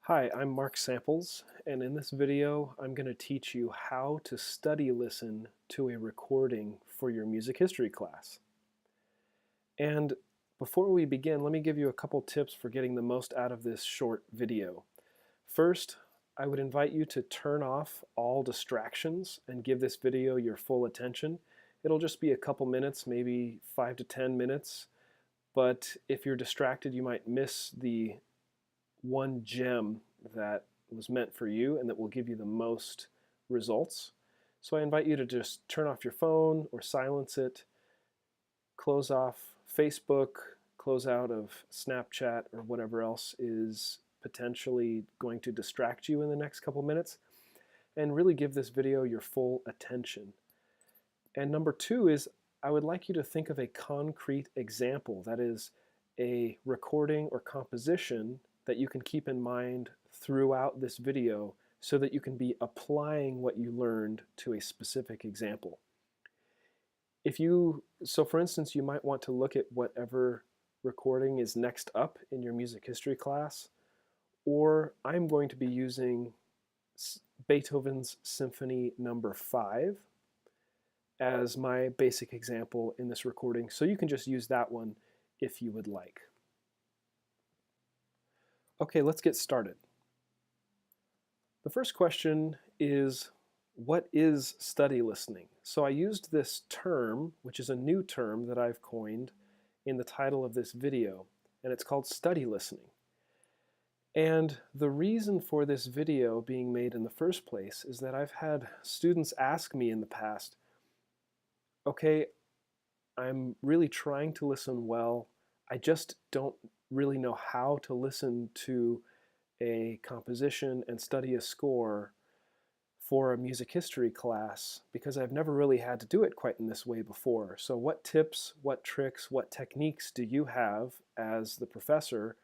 Hi, I'm Mark Samples, and in this video I'm going to teach you how to study listen to a recording for your music history class. And before we begin, let me give you a couple tips for getting the most out of this short video. First, I would invite you to turn off all distractions and give this video your full attention. It'll just be a couple minutes, maybe 5 to 10 minutes, but if you're distracted, you might miss the one gem that was meant for you and that will give you the most results. So I invite you to just turn off your phone or silence it, close off Facebook, close out of Snapchat or whatever else is potentially going to distract you in the next couple minutes, and really give this video your full attention. And number two is I would like you to think of a concrete example, that is a recording or composition that you can keep in mind throughout this video so that you can be applying what you learned to a specific example. So for instance, you might want to look at whatever recording is next up in your music history class, or I'm going to be using Beethoven's Symphony No. 5 as my basic example in this recording, so you can just use that one if you would like. Okay, let's get started. The first question is, what is study listening? So I used this term, which is a new term that I've coined in the title of this video, and it's called study listening. And the reason for this video being made in the first place is that I've had students ask me in the past, okay, I'm really trying to listen well, I just don't really know how to listen to a composition and study a score for a music history class because I've never really had to do it quite in this way before. So what tips, what tricks, what techniques do you have as the professor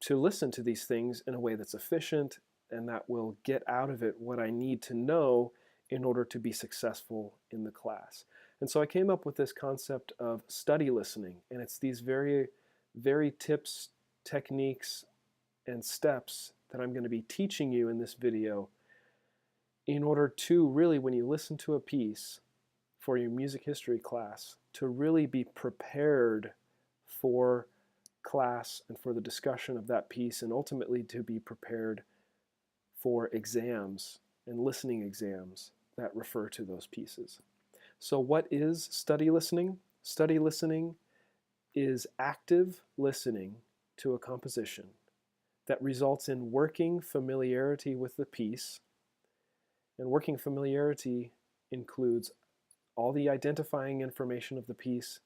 to listen to these things in a way that's efficient and that will get out of it what I need to know in order to be successful in the class? And so I came up with this concept of study listening, and it's these very tips, techniques, and steps that I'm going to be teaching you in this video in order to really, when you listen to a piece for your music history class, to really be prepared for class and for the discussion of that piece, and ultimately to be prepared for exams and listening exams that refer to those pieces. So what is study listening? Study listening is active listening to a composition that results in working familiarity with the piece. And working familiarity includes all the identifying information of the piece,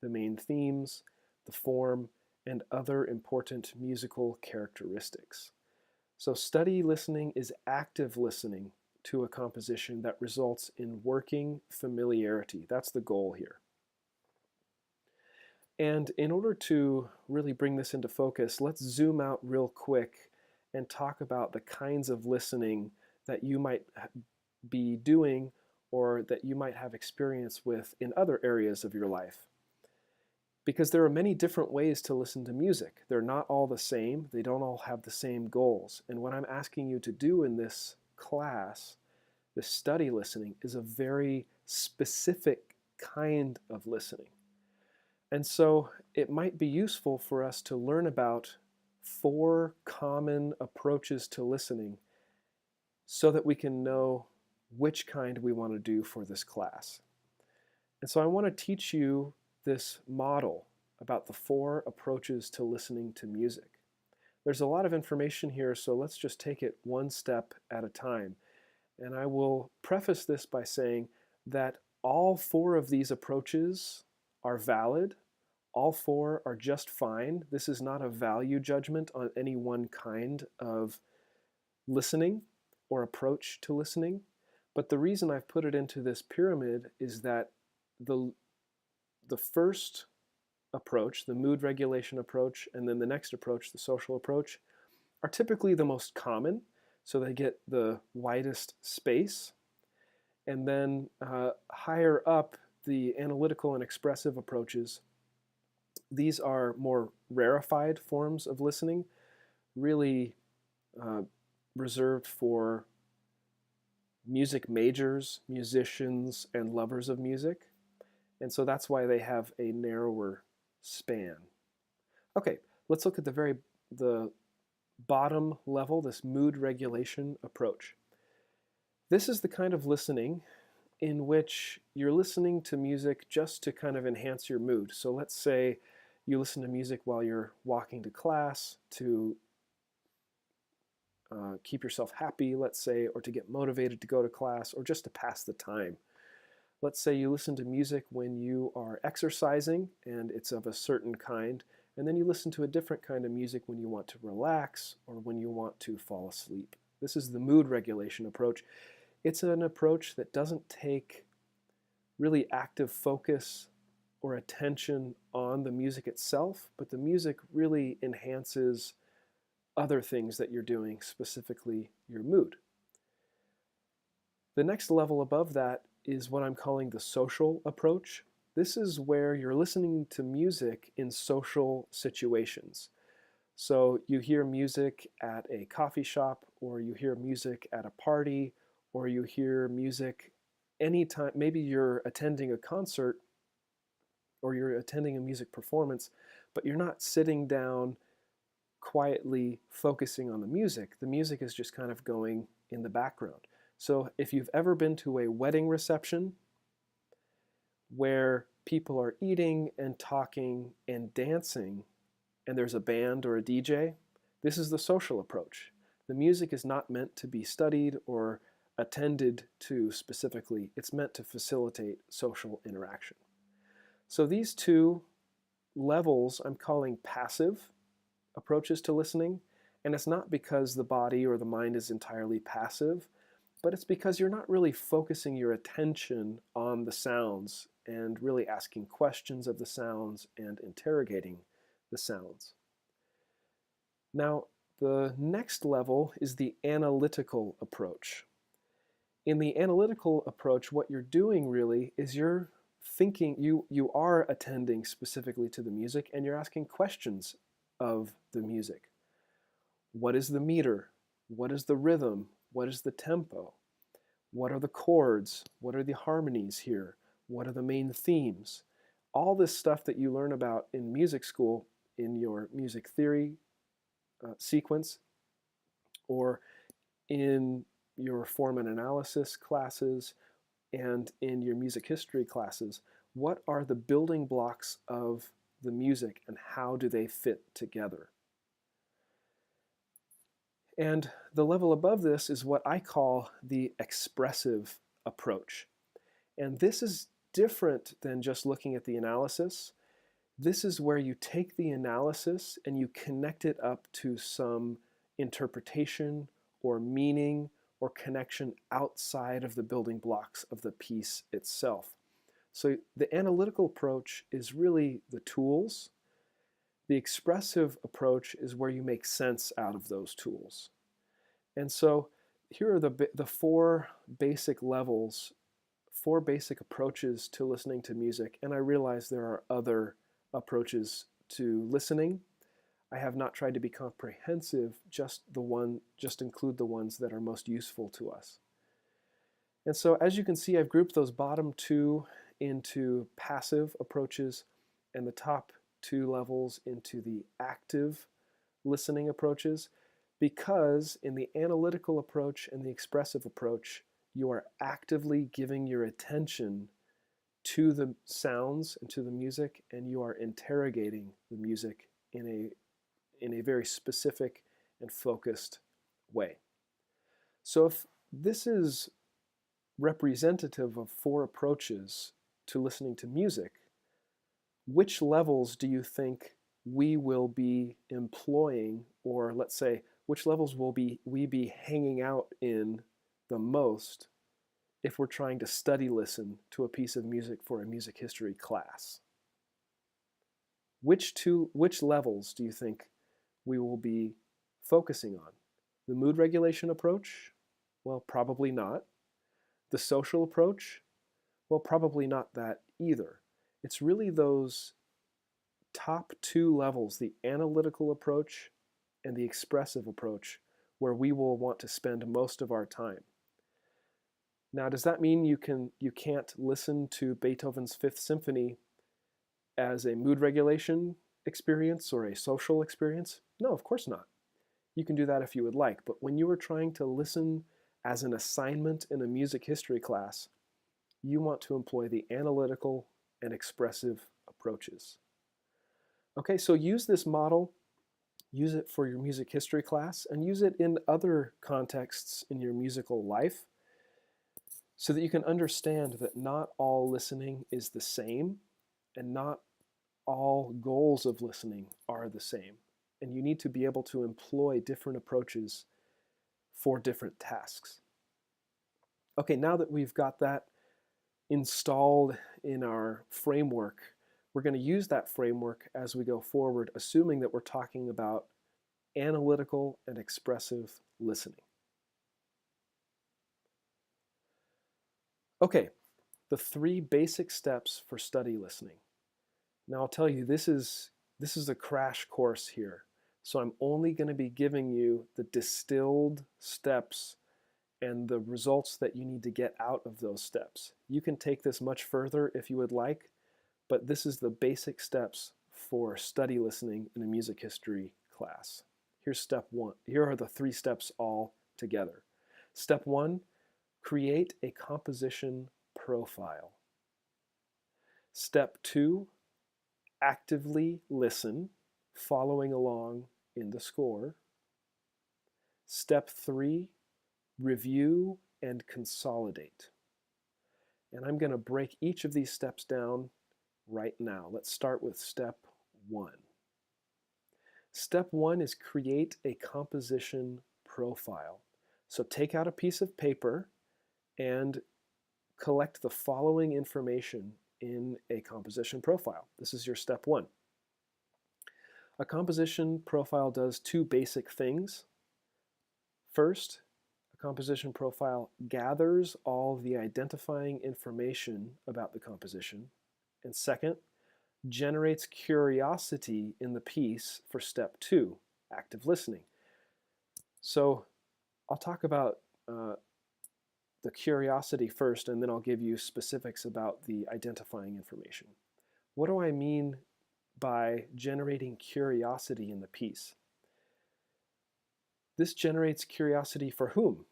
the main themes, the form, and other important musical characteristics. So study listening is active listening to a composition that results in working familiarity. That's the goal here. And in order to really bring this into focus, let's zoom out real quick and talk about the kinds of listening that you might be doing or that you might have experience with in other areas of your life. Because there are many different ways to listen to music. They're not all the same. They don't all have the same goals. And what I'm asking you to do in this class, this study listening, is a very specific kind of listening. And so it might be useful for us to learn about 4 common approaches to listening so that we can know which kind we want to do for this class. And so I want to teach you this model about the 4 approaches to listening to music. There's a lot of information here, so let's just take it one step at a time. And I will preface this by saying that all 4 of these approaches are valid. All 4 are just fine. This is not a value judgment on any one kind of listening or approach to listening. But the reason I've put it into this pyramid is that the first approach, the mood regulation approach, and then the next approach, the social approach, are typically the most common, so they get the widest space. And then higher up, the analytical and expressive approaches, these are more rarefied forms of listening. really reserved for music majors, musicians, and lovers of music. And so that's why they have a narrower span. Okay, let's look at the bottom level, this mood regulation approach. This is the kind of listening in which you're listening to music just to kind of enhance your mood. So let's say you listen to music while you're walking to class to keep yourself happy, let's say, or to get motivated to go to class, or just to pass the time. Let's say you listen to music when you are exercising and it's of a certain kind, and then you listen to a different kind of music when you want to relax or when you want to fall asleep. This is the mood regulation approach. It's an approach that doesn't take really active focus or attention on the music itself, but the music really enhances other things that you're doing, specifically your mood. The next level above that is what I'm calling the social approach. This is where you're listening to music in social situations. So you hear music at a coffee shop, or you hear music at a party, or you hear music anytime. Maybe you're attending a concert or you're attending a music performance, but you're not sitting down quietly focusing on the music. The music is just kind of going in the background. So if you've ever been to a wedding reception where people are eating and talking and dancing and there's a band or a DJ, this is the social approach. The music is not meant to be studied or attended to specifically. It's meant to facilitate social interaction. So these two levels I'm calling passive approaches to listening, and it's not because the body or the mind is entirely passive, but it's because you're not really focusing your attention on the sounds and really asking questions of the sounds and interrogating the sounds. Now, the next level is the analytical approach. In the analytical approach, what you're doing really is you're thinking, you are attending specifically to the music, and you're asking questions of the music. What is the meter? What is the rhythm? What is the tempo? What are the chords? What are the harmonies here? What are the main themes? All this stuff that you learn about in music school, in your music theory sequence, or in your form and analysis classes, and in your music history classes. What are the building blocks of the music and how do they fit together? And the level above this is what I call the expressive approach. And this is different than just looking at the analysis. This is where you take the analysis and you connect it up to some interpretation or meaning or connection outside of the building blocks of the piece itself. So the analytical approach is really the tools. The expressive approach is where you make sense out of those tools. And so here are the four basic levels, four basic approaches to listening to music. And I realize there are other approaches to listening. I have not tried to be comprehensive, just include the ones that are most useful to us. And so as you can see, I've grouped those bottom two into passive approaches and the top two levels into the active listening approaches, because in the analytical approach and the expressive approach, you are actively giving your attention to the sounds and to the music, and you are interrogating the music in a very specific and focused way. So if this is representative of four approaches to listening to music, which levels do you think we will be employing, or let's say, which levels will we be hanging out in the most if we're trying to study listen to a piece of music for a music history class? Which levels do you think we will be focusing on? The mood regulation approach? Well, probably not. The social approach? Well, probably not that either. It's really those top two levels, the analytical approach and the expressive approach, where we will want to spend most of our time. Now, does that mean you can't listen to Beethoven's Fifth Symphony as a mood regulation experience or a social experience? No, of course not. You can do that if you would like, but when you are trying to listen as an assignment in a music history class, you want to employ the analytical and expressive approaches. Okay, so use this model, use it for your music history class, and use it in other contexts in your musical life so that you can understand that not all listening is the same and not all goals of listening are the same. And you need to be able to employ different approaches for different tasks. Okay, now that we've got that installed in our framework, we're going to use that framework as we go forward, assuming that we're talking about analytical and expressive listening. Okay, the 3 basic steps for study listening. Now I'll tell you, this is a crash course here. So I'm only going to be giving you the distilled steps and the results that you need to get out of those steps. You can take this much further if you would like, but this is the basic steps for study listening in a music history class. Here's step 1. Here are the 3 steps all together. Step 1, create a composition profile. Step 2, actively listen, following along in the score. Step 3, review and consolidate. And I'm going to break each of these steps down right now. Let's start with step 1. Step 1 is create a composition profile. So take out a piece of paper and collect the following information in a composition profile. This is your step 1. A composition profile does 2 basic things. First, a composition profile gathers all the identifying information about the composition. And second, generates curiosity in the piece for step 2, active listening. So I'll talk about the curiosity first, and then I'll give you specifics about the identifying information. What do I mean by generating curiosity in the piece? This generates curiosity for whom?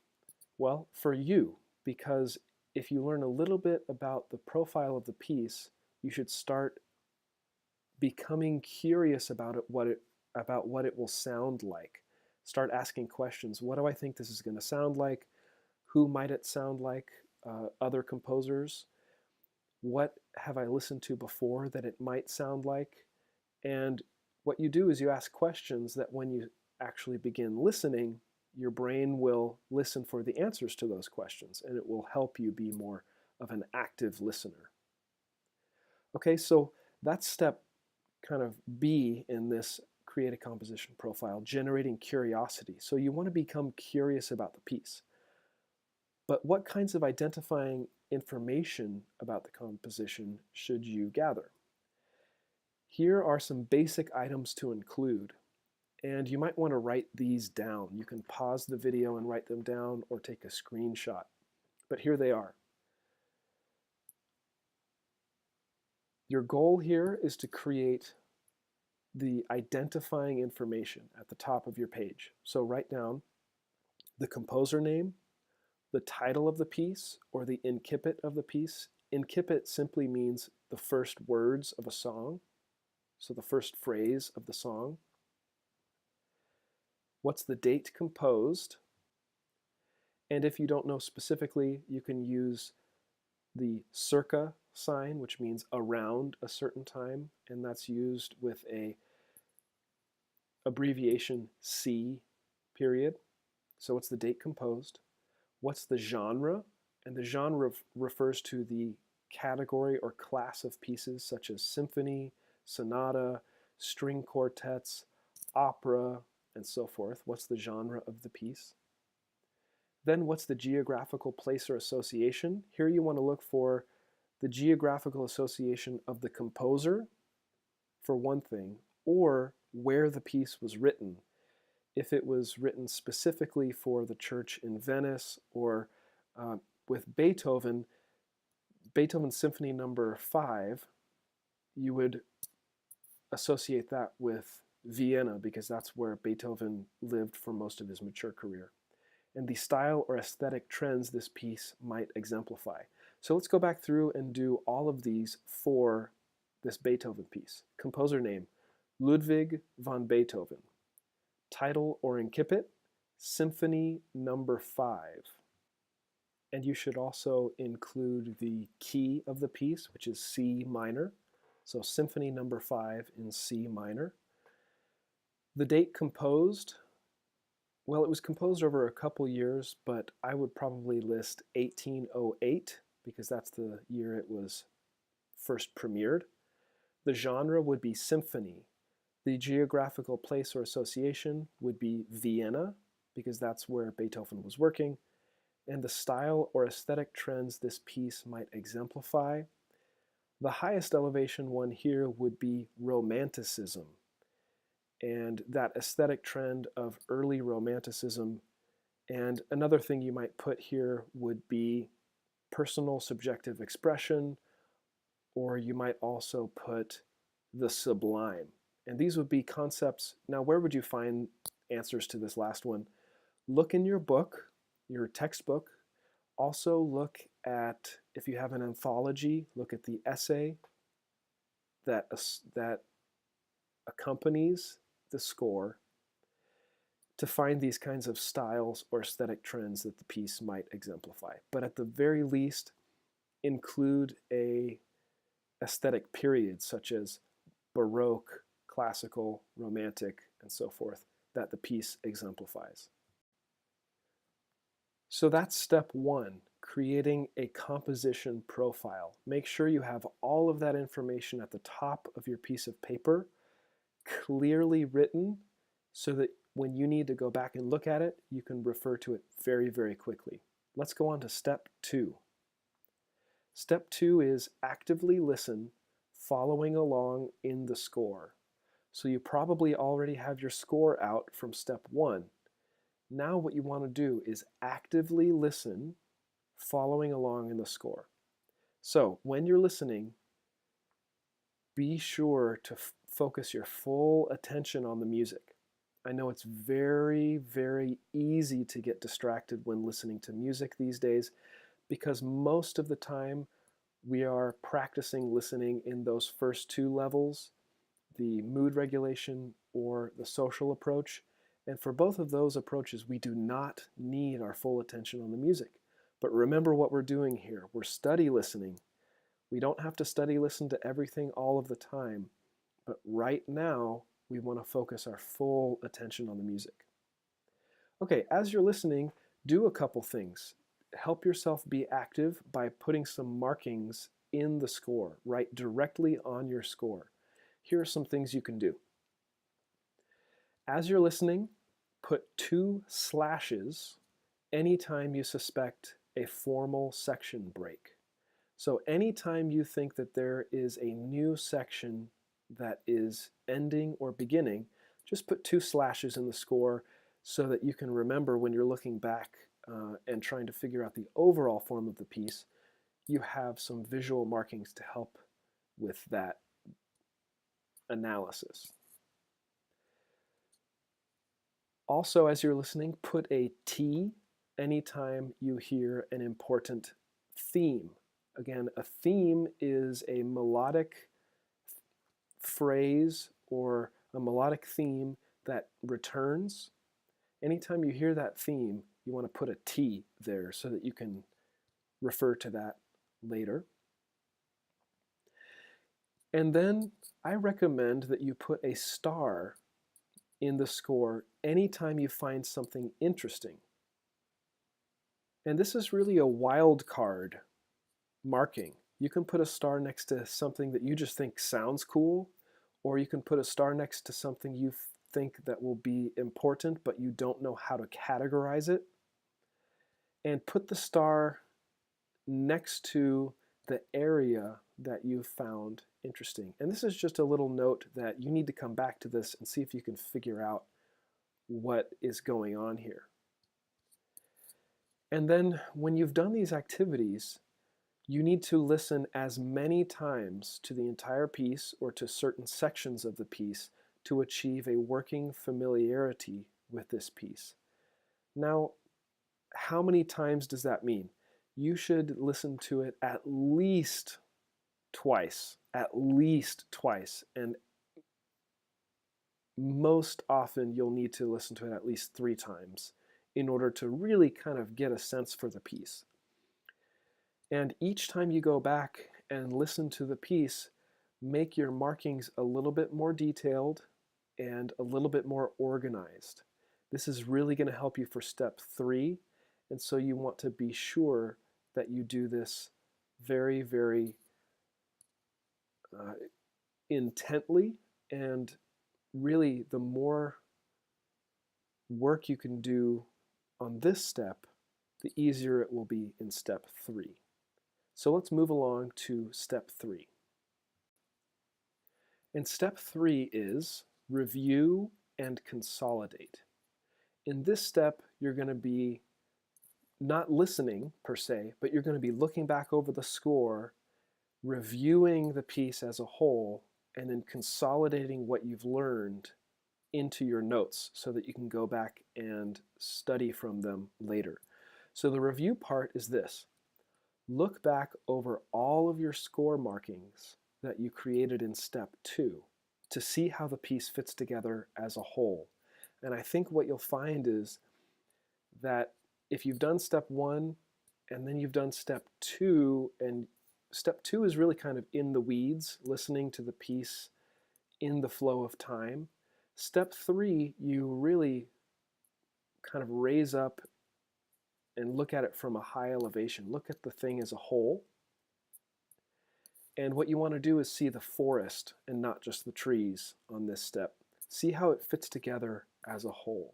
Well, for you, because if you learn a little bit about the profile of the piece, you should start becoming curious about what it will sound like. Start asking questions. What do I think this is going to sound like? Who might it sound like? Other composers? What have I listened to before that it might sound like? And what you do is you ask questions that when you actually begin listening, your brain will listen for the answers to those questions, and it will help you be more of an active listener. Okay, so that's step kind of B in this create a composition profile, generating curiosity. So you want to become curious about the piece. But what kinds of identifying information about the composition should you gather? Here are some basic items to include, and you might want to write these down. You can pause the video and write them down or take a screenshot, but here they are. Your goal here is to create the identifying information at the top of your page. So write down the composer name, the title of the piece, or the incipit of the piece. Incipit simply means the first words of a song, so the first phrase of the song. What's the date composed? And if you don't know specifically, you can use the circa sign, which means around a certain time, and that's used with a abbreviation C period. So what's the date composed? What's the genre? And the genre refers to the category or class of pieces such as symphony, sonata, string quartets, opera, and so forth. What's the genre of the piece? Then what's the geographical place or association? Here you want to look for the geographical association of the composer, for one thing, or where the piece was written. if it was written specifically for the church in Venice, or with Beethoven, Beethoven's Symphony Number 5, you would associate that with Vienna because that's where Beethoven lived for most of his mature career, and the style or aesthetic trends this piece might exemplify. So let's go back through and do all of these for this Beethoven piece. Composer name, Ludwig van Beethoven. Title or incipit, Symphony Number 5. And you should also include the key of the piece, which is C minor. So Symphony Number 5 in C minor. The date composed, well, it was composed over a couple years, but I would probably list 1808 because that's the year it was first premiered. The genre would be symphony. The geographical place or association would be Vienna because that's where Beethoven was working. And the style or aesthetic trends this piece might exemplify. The highest elevation one here would be Romanticism. And that aesthetic trend of early Romanticism. And another thing you might put here would be personal subjective expression, or you might also put the sublime. And these would be concepts. Now, where would you find answers to this last one? Look in your book, your textbook. Also look at, if you have an anthology, look at the essay that accompanies the score to find these kinds of styles or aesthetic trends that the piece might exemplify. But at the very least, include a aesthetic period such as Baroque, classical, romantic, and so forth that the piece exemplifies. So that's step one, creating a composition profile. Make sure you have all of that information at the top of your piece of paper, clearly written, so that when you need to go back and look at it, you can refer to it very, very quickly. Let's go on to step two. Step two is actively listen, following along in the score. So you probably already have your score out from step one. Now what you want to do is actively listen, following along in the score. So when you're listening, be sure to focus your full attention on the music. I know it's very, very easy to get distracted when listening to music these days because most of the time we are practicing listening in those first two levels, the mood regulation or the social approach. And for both of those approaches, we do not need our full attention on the music. But remember what we're doing here. We're study listening. We don't have to study listen to everything all of the time. But right now, we want to focus our full attention on the music. Okay, as you're listening, do a couple things. Help yourself be active by putting some markings in the score, right directly on your score. Here are some things you can do. As you're listening, put 2 slashes anytime you suspect a formal section break. So anytime you think that there is a new section that is ending or beginning, just put 2 slashes in the score so that you can remember when you're looking back and trying to figure out the overall form of the piece, you have some visual markings to help with that analysis. Also, as you're listening, put a T anytime you hear an important theme. Again, a theme is a melodic phrase or a melodic theme that returns. Anytime you hear that theme, you want to put a T there so that you can refer to that later. And then I recommend that you put a star in the score anytime you find something interesting. And this is really a wild card marking. You can put a star next to something that you just think sounds cool, or you can put a star next to something you think that will be important, but you don't know how to categorize it. And put the star next to the area that you found interesting. And this is just a little note that you need to come back to this and see if you can figure out what is going on here. And then when you've done these activities, you need to listen as many times to the entire piece or to certain sections of the piece to achieve a working familiarity with this piece. Now, how many times does that mean? You should listen to it at least twice, and most often you'll need to listen to it at least 3 times in order to really kind of get a sense for the piece. And each time you go back and listen to the piece, make your markings a little bit more detailed and a little bit more organized. This is really going to help you for step 3, and so you want to be sure that you do this very, very intently, and really the more work you can do on this step, the easier it will be in step 3. So let's move along to step 3. And step 3 is review and consolidate. In this step, you're going to be not listening per se, but you're going to be looking back over the score, reviewing the piece as a whole, and then consolidating what you've learned into your notes so that you can go back and study from them later. So the review part is this. Look back over all of your score markings that you created in step 2 to see how the piece fits together as a whole. And I think what you'll find is that if you've done step 1 and then you've done step 2, and step 2 is really kind of in the weeds, listening to the piece in the flow of time. Step 3, you really kind of raise up and look at it from a high elevation. Look at the thing as a whole. And what you want to do is see the forest and not just the trees on this step. See how it fits together as a whole.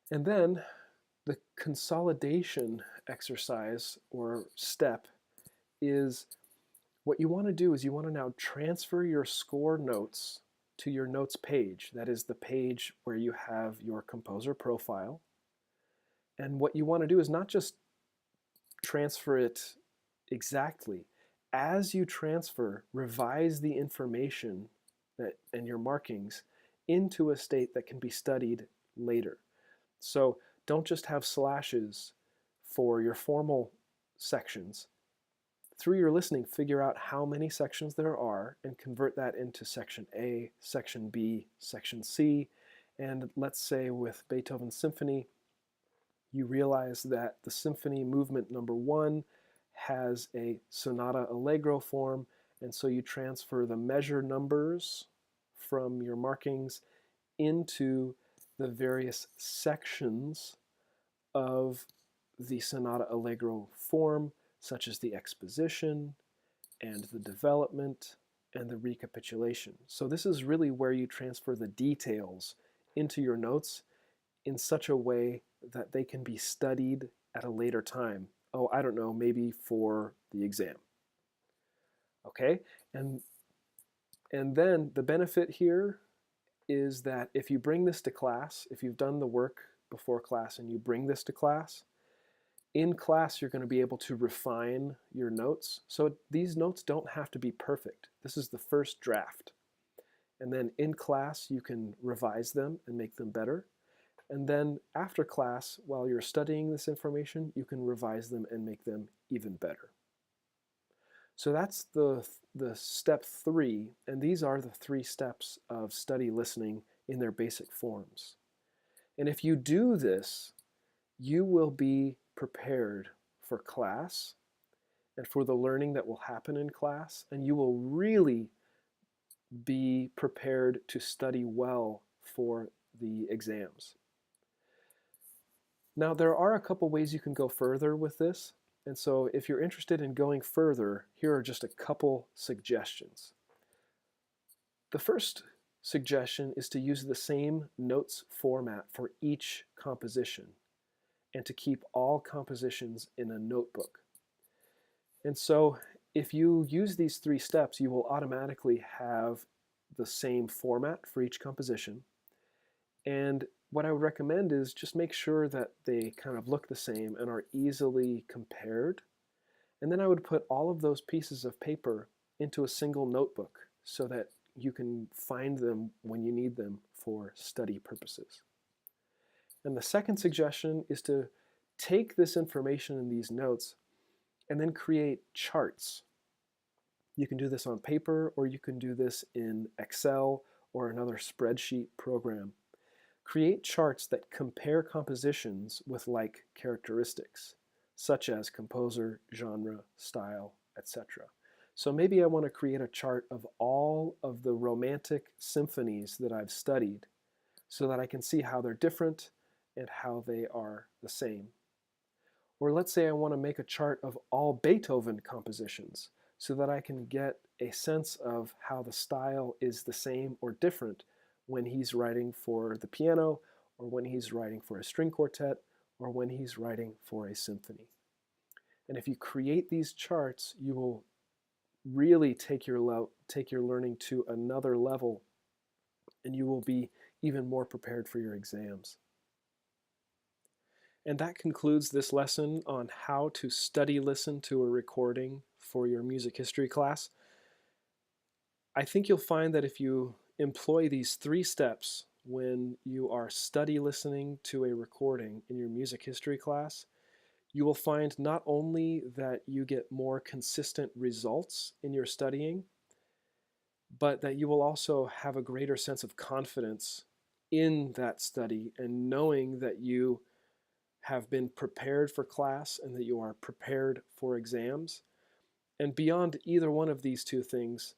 And then the consolidation exercise or step is what you want to do is you want to now transfer your score notes to your notes page. That is the page where you have your composer profile. And what you want to do is not just transfer it exactly. As you transfer, revise the information and your markings into a state that can be studied later. So don't just have slashes for your formal sections. Through your listening, figure out how many sections there are and convert that into section A, section B, section C. And let's say with Beethoven's symphony, you realize that the symphony movement number 1 has a sonata allegro form, and so you transfer the measure numbers from your markings into the various sections of the sonata allegro form, such as the exposition and the development and the recapitulation. So this is really where you transfer the details into your notes in such a way that they can be studied at a later time. Oh, I don't know, maybe for the exam. Okay, and then the benefit here is that if you bring this to class, if you've done the work before class and you bring this to class, in class you're going to be able to refine your notes. So these notes don't have to be perfect. This is the first draft. And then in class you can revise them and make them better. And then after class, while you're studying this information, you can revise them and make them even better. So that's the step 3, and these are the 3 steps of study listening in their basic forms. And if you do this, you will be prepared for class and for the learning that will happen in class, and you will really be prepared to study well for the exams. Now, there are a couple ways you can go further with this, and so if you're interested in going further, here are just a couple suggestions. The first suggestion is to use the same notes format for each composition and to keep all compositions in a notebook. And so if you use these 3 steps, you will automatically have the same format for each composition. And what I would recommend is just make sure that they kind of look the same and are easily compared. And then I would put all of those pieces of paper into a single notebook so that you can find them when you need them for study purposes. And the second suggestion is to take this information in these notes and then create charts. You can do this on paper, or you can do this in Excel or another spreadsheet program. Create charts that compare compositions with like characteristics, such as composer, genre, style, etc. So maybe I want to create a chart of all of the romantic symphonies that I've studied so that I can see how they're different and how they are the same. Or let's say I want to make a chart of all Beethoven compositions so that I can get a sense of how the style is the same or different when he's writing for the piano, or when he's writing for a string quartet, or when he's writing for a symphony. And if you create these charts, you will really take your learning to another level, and you will be even more prepared for your exams. And that concludes this lesson on how to study listen to a recording for your music history class. I think you'll find that if you employ these 3 steps when you are study listening to a recording in your music history class, you will find not only that you get more consistent results in your studying, but that you will also have a greater sense of confidence in that study and knowing that you have been prepared for class and that you are prepared for exams. And beyond either one of these 2 things,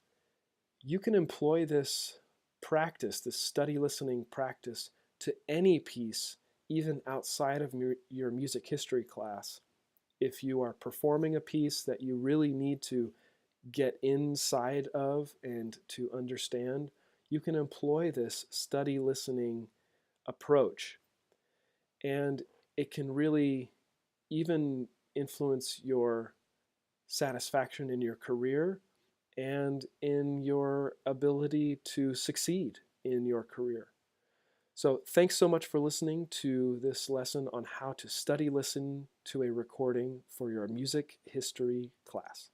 you can employ this practice, this study listening practice, to any piece, even outside of your music history class. If you are performing a piece that you really need to get inside of and to understand, you can employ this study listening approach. And it can really even influence your satisfaction in your career and in your ability to succeed in your career. So thanks so much for listening to this lesson on how to study listen to a recording for your music history class.